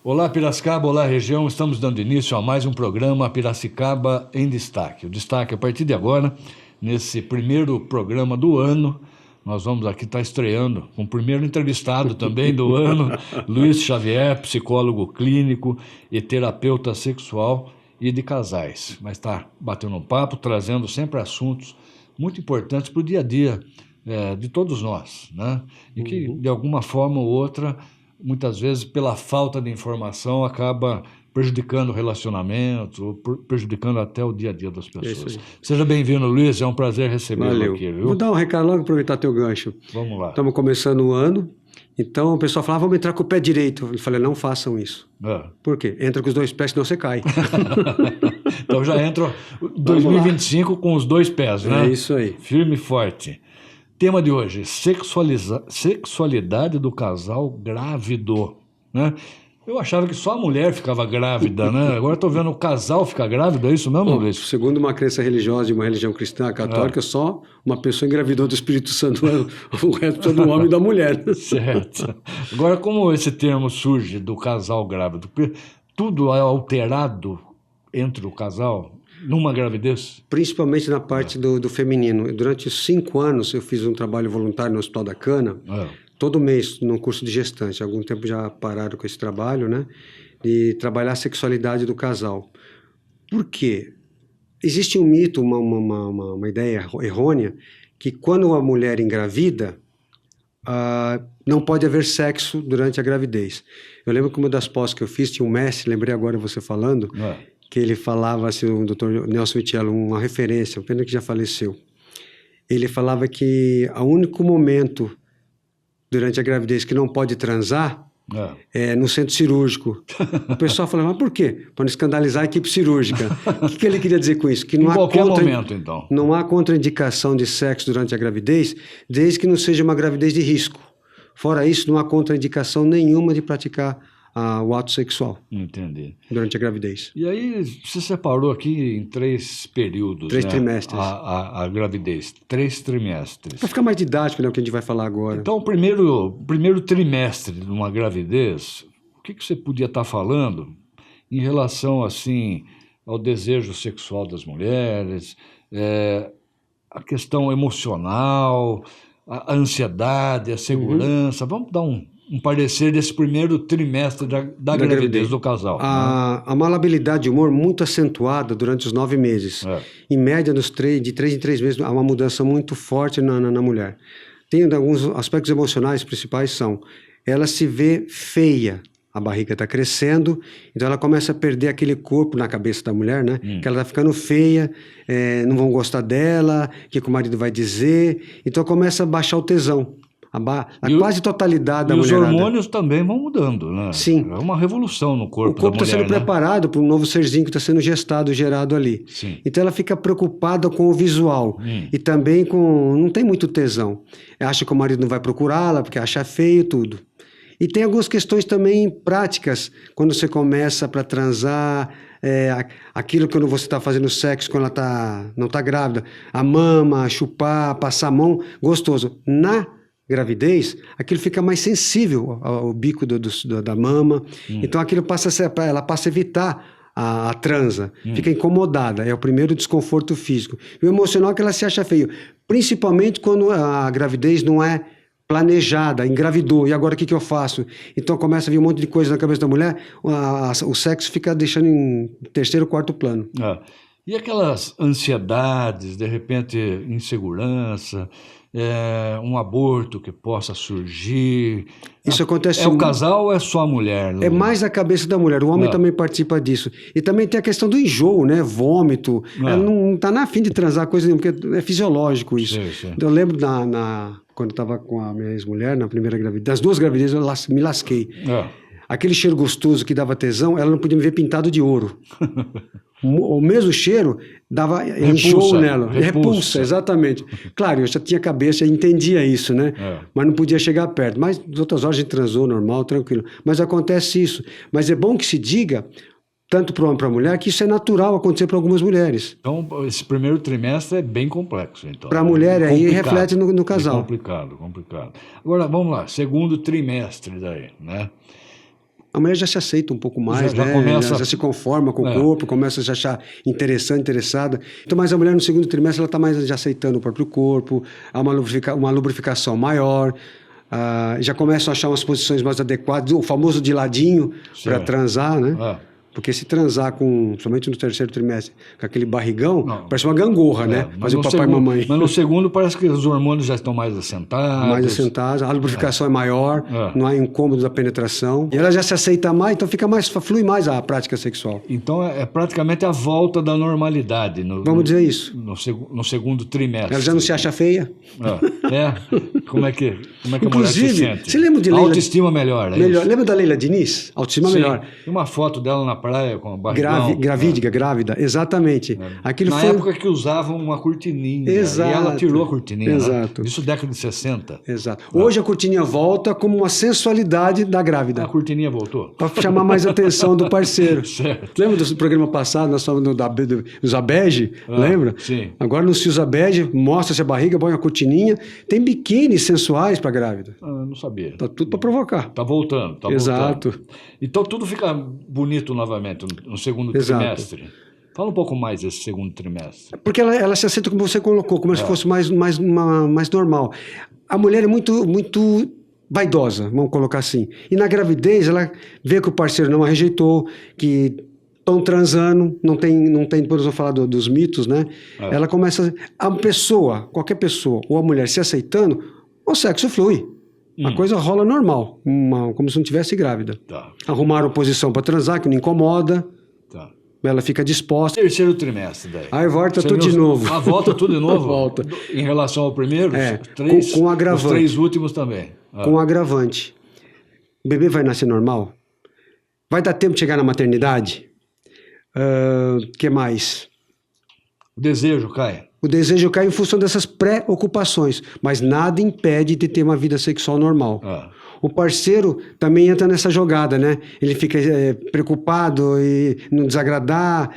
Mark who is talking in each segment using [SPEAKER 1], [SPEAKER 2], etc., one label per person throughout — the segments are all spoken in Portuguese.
[SPEAKER 1] Olá, Piracicaba, olá, região. Estamos dando início a mais um programa Piracicaba em Destaque. O destaque, a partir de agora, nesse primeiro programa do ano, nós vamos aqui estar estreando com o primeiro entrevistado também do ano, Luiz Xavier, psicólogo clínico e terapeuta sexual e de casais. Vai estar batendo um papo, trazendo sempre assuntos muito importantes para o dia a dia de todos nós, né? E que, de alguma forma ou outra, muitas vezes, pela falta de informação, acaba prejudicando o relacionamento, ou prejudicando até o dia a dia das pessoas. Seja bem-vindo, Luiz, é um prazer recebê-lo aqui, viu?
[SPEAKER 2] Vou dar um recado logo, aproveitar teu gancho.
[SPEAKER 1] Vamos lá.
[SPEAKER 2] Estamos começando o ano, então o pessoal fala, vamos entrar com o pé direito. Eu falei, não façam isso. Por quê? Entra com os dois pés, senão você cai.
[SPEAKER 1] Então já entra 2025 com os dois pés, né?
[SPEAKER 2] É isso aí.
[SPEAKER 1] Firme e forte. Tema de hoje, sexualidade do casal grávido, né? Eu achava que só a mulher ficava grávida, né? Agora estou vendo o casal ficar grávido, é isso mesmo, Luiz?
[SPEAKER 2] Segundo uma crença religiosa de uma religião cristã católica, só uma pessoa engravidou do Espírito Santo, o resto do homem e da mulher.
[SPEAKER 1] Certo. Agora, como esse termo surge do casal grávido? Porque tudo é alterado entre o casal numa gravidez?
[SPEAKER 2] Principalmente na parte do feminino. Durante 5 anos eu fiz um trabalho voluntário no Hospital da Cana, todo mês num curso de gestante. Há algum tempo já pararam com esse trabalho, né? De trabalhar a sexualidade do casal. Por quê? Existe um mito, uma ideia errônea, que quando a mulher engravida, não pode haver sexo durante a gravidez. Eu lembro que uma das pós que eu fiz, tinha um mestre, lembrei agora você falando, que ele falava, assim, o Dr. Nelson Mitiello, uma referência, pena que já faleceu. Ele falava que o único momento durante a gravidez que não pode transar é no centro cirúrgico. O pessoal falava, mas por quê? Para não escandalizar a equipe cirúrgica. O que ele queria dizer com isso? Que não
[SPEAKER 1] em qualquer momento, então.
[SPEAKER 2] Não há contraindicação de sexo durante a gravidez, desde que não seja uma gravidez de risco. Fora isso, não há contraindicação nenhuma de praticar o ato sexual.
[SPEAKER 1] Entendi.
[SPEAKER 2] Durante a gravidez.
[SPEAKER 1] E aí, você separou aqui em 3 períodos,
[SPEAKER 2] 3 trimestres.
[SPEAKER 1] A gravidez, 3 trimestres.
[SPEAKER 2] Para ficar mais didático, né, o que a gente vai falar agora.
[SPEAKER 1] Então, o primeiro trimestre de uma gravidez, o que você podia estar falando em relação, assim, ao desejo sexual das mulheres, a questão emocional, a ansiedade, a segurança? Vamos dar um parecer desse primeiro trimestre da gravidez do casal.
[SPEAKER 2] A malabilidade de humor muito acentuada durante os 9 meses. Em média, de 3 em 3 meses, há uma mudança muito forte na mulher. Tem alguns aspectos emocionais principais, ela se vê feia, a barriga está crescendo, então ela começa a perder aquele corpo na cabeça da mulher, né? Que ela está ficando feia, não vão gostar dela, o que o marido vai dizer, então começa a baixar o tesão. Quase totalidade da mulherada.
[SPEAKER 1] E os hormônios também vão mudando, né?
[SPEAKER 2] Sim.
[SPEAKER 1] É uma revolução no corpo da mulher.
[SPEAKER 2] O corpo está sendo preparado para um novo serzinho que está sendo gestado, gerado ali.
[SPEAKER 1] Sim.
[SPEAKER 2] Então ela fica preocupada com o visual. E também não tem muito tesão. Acha que o marido não vai procurá-la, porque acha feio tudo. E tem algumas questões também práticas, quando você começa para transar, aquilo que você está fazendo sexo quando ela não está grávida, a mama, chupar, passar a mão, gostoso. Na gravidez, aquilo fica mais sensível ao bico da mama, então aquilo ela passa a evitar a transa, fica incomodada, é o primeiro desconforto físico. E o emocional é que ela se acha feio, principalmente quando a gravidez não é planejada, engravidou, e agora o que eu faço? Então começa a vir um monte de coisa na cabeça da mulher, o sexo fica deixando em 3º, 4º plano.
[SPEAKER 1] E aquelas ansiedades, de repente insegurança, um aborto que possa surgir.
[SPEAKER 2] Isso acontece.
[SPEAKER 1] É o casal ou é só a mulher?
[SPEAKER 2] É mais a cabeça da mulher. O homem também participa disso. E também tem a questão do enjoo, né? Vômito. Ela não está na fim de transar coisa nenhuma, porque é fisiológico isso.
[SPEAKER 1] Sim.
[SPEAKER 2] Eu lembro quando eu estava com a minha ex-mulher, na primeira gravidez, das 2 gravidezes eu me lasquei. Aquele cheiro gostoso que dava tesão, ela não podia me ver pintado de ouro. O mesmo cheiro dava enjoo nela. Repulsa, exatamente. Claro, eu já tinha cabeça, eu entendia isso, né? Mas não podia chegar perto. Mas nas outras horas a gente transou normal, tranquilo. Mas acontece isso. Mas é bom que se diga, tanto para o homem como para a mulher, que isso é natural acontecer para algumas mulheres.
[SPEAKER 1] Então, esse primeiro trimestre é bem complexo. Então.
[SPEAKER 2] Para a mulher, aí reflete no casal.
[SPEAKER 1] Complicado. Agora, vamos lá, segundo trimestre daí, né?
[SPEAKER 2] a mulher já se aceita um pouco mais,
[SPEAKER 1] já
[SPEAKER 2] né?
[SPEAKER 1] começa...
[SPEAKER 2] já se conforma com o corpo, começa a se achar interessada. Então, mas a mulher no segundo trimestre, ela está mais já aceitando o próprio corpo, há uma lubrificação maior, já começam a achar umas posições mais adequadas, o famoso de ladinho para transar, né? Porque se transar somente no terceiro trimestre, com aquele barrigão, parece uma gangorra, né? Fazer o papai e mamãe.
[SPEAKER 1] Mas no segundo parece que os hormônios já estão mais assentados.
[SPEAKER 2] Mais assentados, a lubrificação é maior, não há incômodo da penetração. E ela já se aceita mais, então flui mais a prática sexual.
[SPEAKER 1] Então é praticamente a volta da normalidade.
[SPEAKER 2] Vamos dizer isso.
[SPEAKER 1] No segundo trimestre.
[SPEAKER 2] Ela já não se acha feia?
[SPEAKER 1] Como é que
[SPEAKER 2] Inclusive,
[SPEAKER 1] a mulher se sente?
[SPEAKER 2] Você lembra de
[SPEAKER 1] Leila... Autoestima melhor, isso?
[SPEAKER 2] Lembra da Leila Diniz? Autoestima melhor.
[SPEAKER 1] Tem uma foto dela na praia com a barrigão.
[SPEAKER 2] Grávida, exatamente.
[SPEAKER 1] Na época que usavam uma cortininha.
[SPEAKER 2] Exato.
[SPEAKER 1] E ela tirou a cortininha.
[SPEAKER 2] Exato.
[SPEAKER 1] Né? Isso década de 60.
[SPEAKER 2] Exato. Hoje a cortininha volta como uma sensualidade da grávida.
[SPEAKER 1] A cortininha voltou.
[SPEAKER 2] Para chamar mais a atenção do parceiro.
[SPEAKER 1] Certo.
[SPEAKER 2] Lembra do programa passado, nós falamos do usa bege? Lembra?
[SPEAKER 1] Sim.
[SPEAKER 2] Agora não se usa bege, mostra-se a barriga, põe a cortininha. Tem biquínis sensuais para grávida.
[SPEAKER 1] Não sabia.
[SPEAKER 2] Tá tudo para provocar.
[SPEAKER 1] Tá voltando.
[SPEAKER 2] Exato.
[SPEAKER 1] Então tudo fica bonito novamente no segundo trimestre. Fala um pouco mais desse segundo trimestre.
[SPEAKER 2] Porque ela se aceita como você colocou, como se fosse mais normal. A mulher é muito vaidosa, vamos colocar assim. E na gravidez, ela vê que o parceiro não a rejeitou, que estão transando, não tem, depois nós vamos falar dos mitos, né? Ela começa... qualquer pessoa, ou a mulher se aceitando, o sexo flui. A coisa rola normal, como se não tivesse grávida. Arrumaram posição para transar, que não incomoda. Ela fica disposta.
[SPEAKER 1] Terceiro trimestre daí.
[SPEAKER 2] Aí volta tudo de novo.
[SPEAKER 1] Volta tudo de novo?
[SPEAKER 2] Volta.
[SPEAKER 1] Em relação ao primeiro?
[SPEAKER 2] Com agravante.
[SPEAKER 1] Os 3 últimos também.
[SPEAKER 2] Com agravante. O bebê vai nascer normal? Vai dar tempo de chegar na maternidade? Que mais?
[SPEAKER 1] O desejo cai.
[SPEAKER 2] O desejo cai em função dessas preocupações, mas nada impede de ter uma vida sexual normal. O parceiro também entra nessa jogada, né? Ele fica preocupado e não desagradar,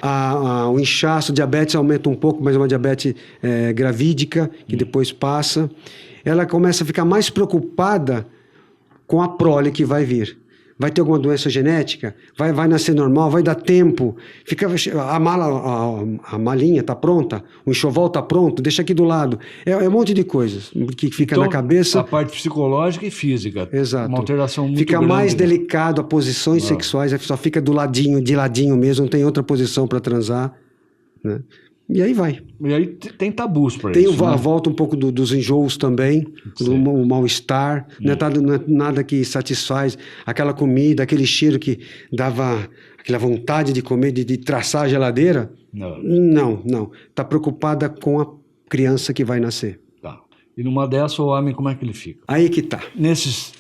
[SPEAKER 2] o inchaço, o diabetes aumenta um pouco, mas é uma diabetes gravídica, que depois passa. Ela começa a ficar mais preocupada com a prole que vai vir. Vai ter alguma doença genética? Vai nascer normal? Vai dar tempo? A malinha está pronta? O enxoval está pronto? Deixa aqui do lado. É um monte de coisas que fica na cabeça.
[SPEAKER 1] A parte psicológica e física.
[SPEAKER 2] Exato.
[SPEAKER 1] Uma alteração muito grande.
[SPEAKER 2] Fica mais delicado a posições sexuais, só fica de ladinho mesmo, não tem outra posição para transar, né? E aí vai.
[SPEAKER 1] E aí tem tabus para isso.
[SPEAKER 2] Tem a volta um pouco dos enjoos também, do mal-estar. Não é nada que satisfaz aquela comida, aquele cheiro que dava aquela vontade de comer, de traçar a geladeira. Não. Está preocupada com a criança que vai nascer.
[SPEAKER 1] E numa dessa, o homem, como é que ele fica?
[SPEAKER 2] Aí que tá.
[SPEAKER 1] Nesses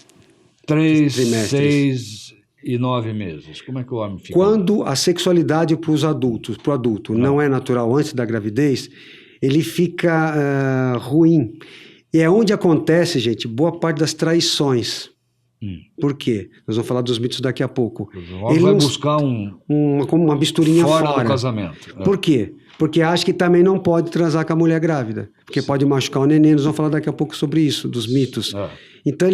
[SPEAKER 1] 3, 6 e 9 meses, como é que o homem fica?
[SPEAKER 2] Quando a sexualidade pro adulto não é natural antes da gravidez, ele fica ruim. E é onde acontece, gente, boa parte das traições. Por quê? Nós vamos falar dos mitos daqui a pouco.
[SPEAKER 1] Ele vai buscar
[SPEAKER 2] uma misturinha fora
[SPEAKER 1] do casamento.
[SPEAKER 2] Por quê? Porque acha que também não pode transar com a mulher grávida, porque pode machucar o neném. Nós vamos falar daqui a pouco sobre isso, dos mitos. Então,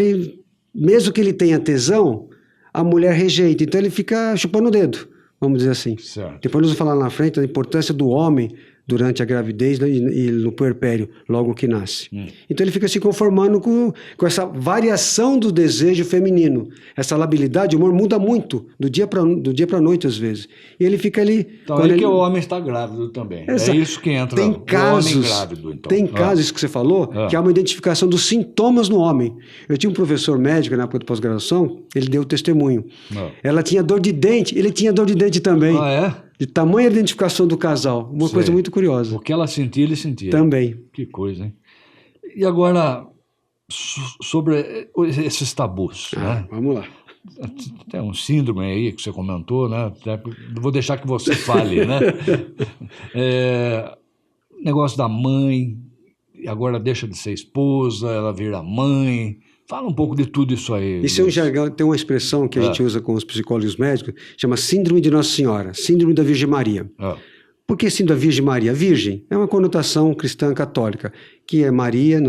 [SPEAKER 2] mesmo que ele tenha tesão, a mulher rejeita, então ele fica chupando o dedo, vamos dizer assim. Depois nós vamos falar lá na frente da importância do homem durante a gravidez e no puerpério, logo que nasce. Então ele fica se conformando com essa variação do desejo feminino. Essa labilidade, o humor muda muito, do dia para a noite às vezes. E ele fica ali...
[SPEAKER 1] Então que o homem está grávido também.
[SPEAKER 2] Exato.
[SPEAKER 1] É isso que entra
[SPEAKER 2] tem casos,
[SPEAKER 1] o homem grávido. Então.
[SPEAKER 2] Tem casos, isso que você falou, que há uma identificação dos sintomas no homem. Eu tinha um professor médico na época de pós-graduação, ele deu testemunho. Ela tinha dor de dente, ele tinha dor de dente também. De tamanha identificação do casal. Uma coisa muito curiosa.
[SPEAKER 1] O que ela sentia, ele sentia.
[SPEAKER 2] Também.
[SPEAKER 1] Que coisa, hein? E agora, sobre esses tabus, né?
[SPEAKER 2] Vamos lá.
[SPEAKER 1] Tem um síndrome aí que você comentou, né? Vou deixar que você fale, né? Negócio da mãe, agora deixa de ser esposa, ela vira mãe. Fala um pouco de tudo isso aí.
[SPEAKER 2] Isso é um jargão, tem uma expressão que a gente usa com os psicólogos médicos, chama Síndrome de Nossa Senhora, Síndrome da Virgem Maria. Por que Síndrome da Virgem Maria? Virgem é uma conotação cristã católica, que é Maria,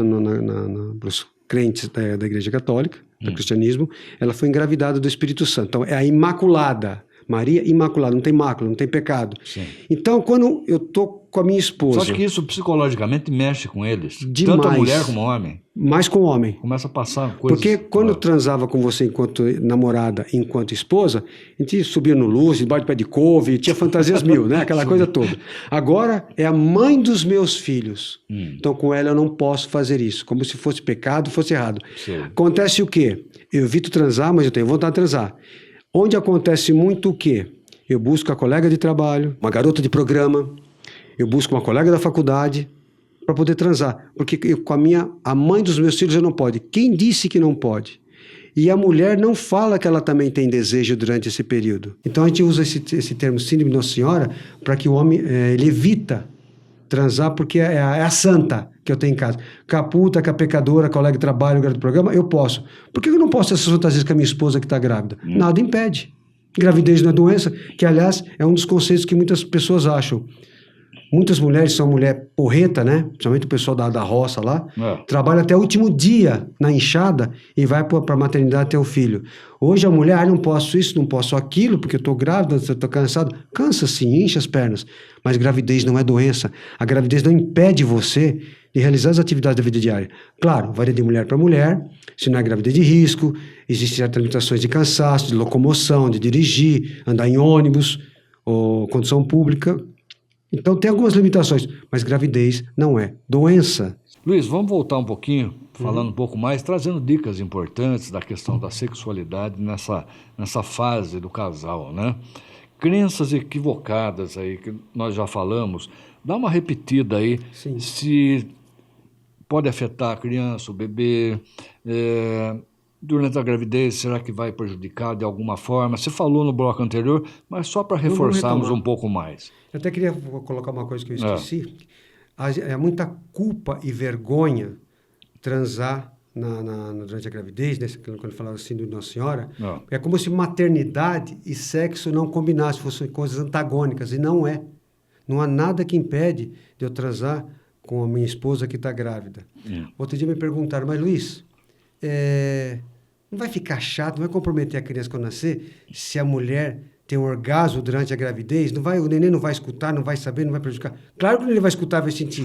[SPEAKER 2] crentes da Igreja Católica, do cristianismo, ela foi engravidada do Espírito Santo. Então, é a Imaculada. Maria Imaculada, não tem mácula, não tem pecado.
[SPEAKER 1] Sim.
[SPEAKER 2] Então, quando eu tô com a minha esposa...
[SPEAKER 1] Só acho que isso psicologicamente mexe com eles.
[SPEAKER 2] Demais.
[SPEAKER 1] Tanto a mulher como o homem.
[SPEAKER 2] Mais com o homem.
[SPEAKER 1] Começa a passar coisas...
[SPEAKER 2] Porque quando eu transava com você enquanto namorada, enquanto esposa, a gente subia no luz, debaixo de pé de couve, tinha fantasias mil, né? Aquela coisa toda. Agora, é a mãe dos meus filhos. Então, com ela eu não posso fazer isso. Como se fosse pecado, fosse errado.
[SPEAKER 1] Sim.
[SPEAKER 2] Acontece o quê? Eu evito transar, mas eu tenho vontade de transar. Onde acontece muito o quê? Eu busco a colega de trabalho, uma garota de programa, eu busco uma colega da faculdade para poder transar. Porque com a mãe dos meus filhos eu não pode. Quem disse que não pode? E a mulher não fala que ela também tem desejo durante esse período. Então a gente usa esse termo síndrome de Nossa Senhora para que o homem ele evita transar, porque é a santa que eu tenho em casa. Com a puta, com a pecadora, colega de trabalho, garota do programa, eu posso. Por que eu não posso essas fantasias com a minha esposa que está grávida? Nada impede. Gravidez não é doença, que aliás é um dos conceitos que muitas pessoas acham. Muitas mulheres são mulher porreta, né? Principalmente o pessoal da roça lá. Trabalha até o último dia na enxada e vai para a maternidade ter o filho. Hoje a mulher, não posso isso, não posso aquilo, porque eu estou grávida, estou cansado. Cansa sim, incha as pernas. Mas gravidez não é doença. A gravidez não impede você de realizar as atividades da vida diária. Claro, varia de mulher para mulher, se não é gravidez de risco, existem certas limitações de cansaço, de locomoção, de dirigir, andar em ônibus, ou condução pública. Então tem algumas limitações, mas gravidez não é doença.
[SPEAKER 1] Luiz, vamos voltar um pouquinho, falando um pouco mais, trazendo dicas importantes da questão da sexualidade nessa fase do casal, né? Crenças equivocadas aí, que nós já falamos, dá uma repetida aí.
[SPEAKER 2] Sim.
[SPEAKER 1] Se pode afetar a criança, o bebê, durante a gravidez, será que vai prejudicar de alguma forma? Você falou no bloco anterior, mas só para reforçarmos um pouco mais.
[SPEAKER 2] Eu até queria colocar uma coisa que eu esqueci. É muita culpa e vergonha transar durante a gravidez, né? Quando falava assim do Nossa Senhora. É como se maternidade e sexo não combinassem, fossem coisas antagônicas, e não é. Não há nada que impede de eu transar com a minha esposa que está grávida. Outro dia me perguntaram, mas Luiz, não vai ficar chato, não vai comprometer a criança quando nascer, se a mulher tem um orgasmo durante a gravidez? O neném não vai escutar, não vai saber, não vai prejudicar. Claro que ele vai escutar, vai sentir.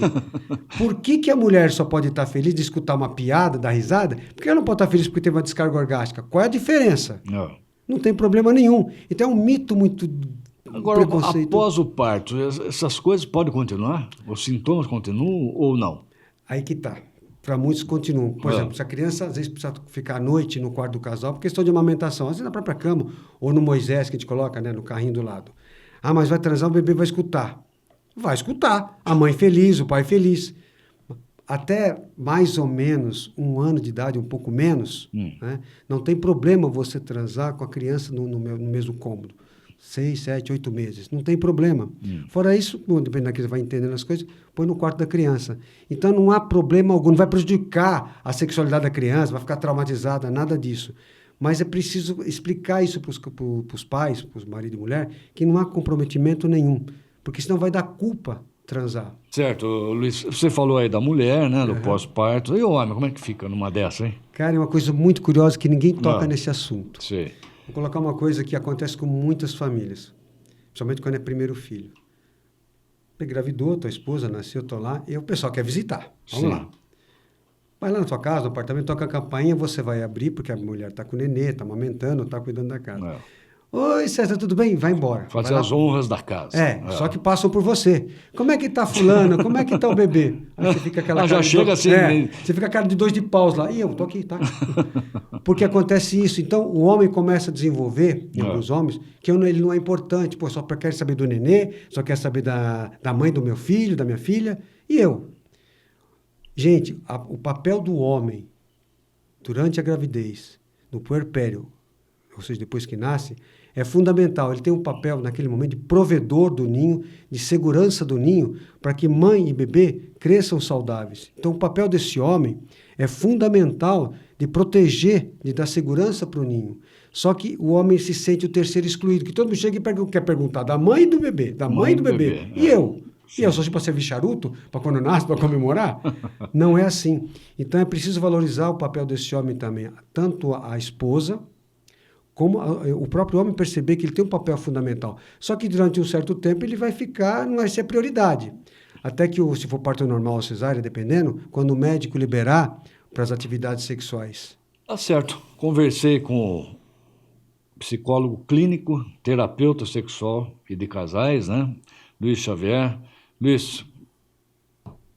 [SPEAKER 2] Por que a mulher só pode estar feliz de escutar uma piada, dar risada? Porque ela não pode estar feliz porque teve uma descarga orgástica. Qual é a diferença? Não tem problema nenhum. Então é um mito muito...
[SPEAKER 1] Agora, após o parto, essas coisas podem continuar? Os sintomas continuam ou não?
[SPEAKER 2] Aí que tá. Para muitos continuam. Por exemplo, se a criança às vezes precisa ficar à noite no quarto do casal por questão de amamentação, às vezes na própria cama, ou no Moisés que a gente coloca, né, no carrinho do lado. Ah, mas vai transar, o bebê vai escutar. Vai escutar. A mãe feliz, o pai feliz. Até mais ou menos 1 ano de idade, um pouco menos, né, não tem problema você transar com a criança no mesmo cômodo. 6, 7, 8 meses. Não tem problema. Fora isso, dependendo da criança vai entendendo as coisas, põe no quarto da criança. Então não há problema algum, não vai prejudicar a sexualidade da criança, vai ficar traumatizada, nada disso. Mas é preciso explicar isso para os pais, para os marido e mulher, que não há comprometimento nenhum, porque senão vai dar culpa transar.
[SPEAKER 1] Certo, Luiz, você falou aí da mulher, né, do pós-parto. E o homem, como é que fica numa dessa, hein?
[SPEAKER 2] Cara, é uma coisa muito curiosa que ninguém toca nesse assunto.
[SPEAKER 1] Sim.
[SPEAKER 2] Vou colocar uma coisa que acontece com muitas famílias, principalmente quando é primeiro filho. Engravidou, tua esposa nasceu, tô lá, e o pessoal quer visitar. Vamos lá. Vai lá na tua casa, no apartamento, toca a campainha, você vai abrir, porque a mulher está com o nenê, está amamentando, está cuidando da casa. Oi, César, tudo bem? Vai embora.
[SPEAKER 1] Fazer as honras da casa.
[SPEAKER 2] Só que passam por você. Como é que tá fulana? Como é que tá o bebê? Aí você fica aquela
[SPEAKER 1] já chega assim.
[SPEAKER 2] Você fica a cara de 2 de paus lá. E eu tô aqui, tá? Porque acontece isso. Então, o homem começa a desenvolver, em alguns homens, que ele não é importante. Pô, só quer saber do nenê, só quer saber da mãe do meu filho, da minha filha. E eu? Gente, o papel do homem durante a gravidez, no puerpério, ou seja, depois que nasce, é fundamental. Ele tem um papel, naquele momento, de provedor do ninho, de segurança do ninho, para que mãe e bebê cresçam saudáveis. Então, o papel desse homem é fundamental de proteger, de dar segurança para o ninho. Só que o homem se sente o terceiro excluído, que todo mundo chega e quer perguntar da mãe e do bebê, da mãe e do bebê. E eu? Sim. E eu só para servir charuto, para quando nasce, para comemorar? Não é assim. Então é preciso valorizar o papel desse homem também, tanto a esposa, como o próprio homem perceber que ele tem um papel fundamental. Só que durante um certo tempo ele vai ficar, não vai ser prioridade. Até que, se for parto normal ou cesárea, dependendo, quando o médico liberar para as atividades sexuais.
[SPEAKER 1] Tá certo. Conversei com o psicólogo clínico, terapeuta sexual e de casais, né? Luiz Xavier. Luiz,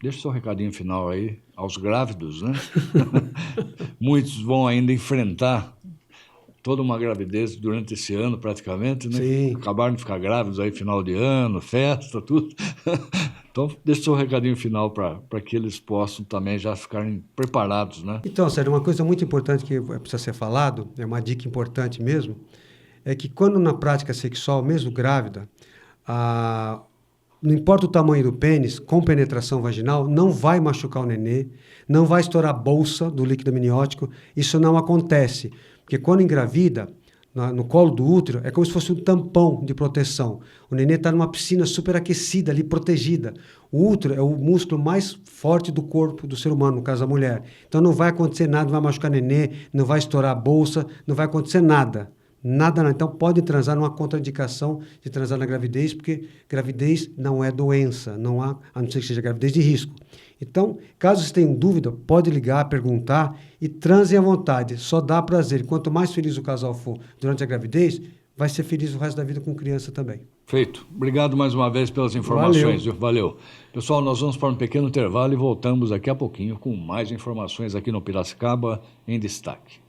[SPEAKER 1] deixa o seu recadinho final aí aos grávidos, né? Muitos vão ainda enfrentar toda uma gravidez durante esse ano, praticamente, né?
[SPEAKER 2] Sim.
[SPEAKER 1] Acabaram de ficar grávidos aí, final de ano, festa, tudo. Então, deixa o seu recadinho final para que eles possam também já ficarem preparados, né?
[SPEAKER 2] Então, Sérgio, uma coisa muito importante que precisa ser falado, é uma dica importante mesmo, é que quando na prática sexual, mesmo grávida, não importa o tamanho do pênis, com penetração vaginal, não vai machucar o nenê, não vai estourar a bolsa do líquido amniótico, isso não acontece. Porque quando engravida, no colo do útero, é como se fosse um tampão de proteção. O nenê está numa piscina superaquecida ali, protegida. O útero é o músculo mais forte do corpo do ser humano, no caso da mulher. Então não vai acontecer nada, não vai machucar nenê, não vai estourar a bolsa, não vai acontecer nada. Nada, não. Então pode transar, não há contraindicação de transar na gravidez, porque gravidez não é doença, não há, a não ser que seja gravidez de risco. Então, caso vocês tenham dúvida, pode ligar, perguntar e transem à vontade. Só dá prazer. Quanto mais feliz o casal for durante a gravidez, vai ser feliz o resto da vida com criança também.
[SPEAKER 1] Feito. Obrigado mais uma vez pelas informações. Valeu. Pessoal, nós vamos para um pequeno intervalo e voltamos daqui a pouquinho com mais informações aqui no Piracicaba em Destaque.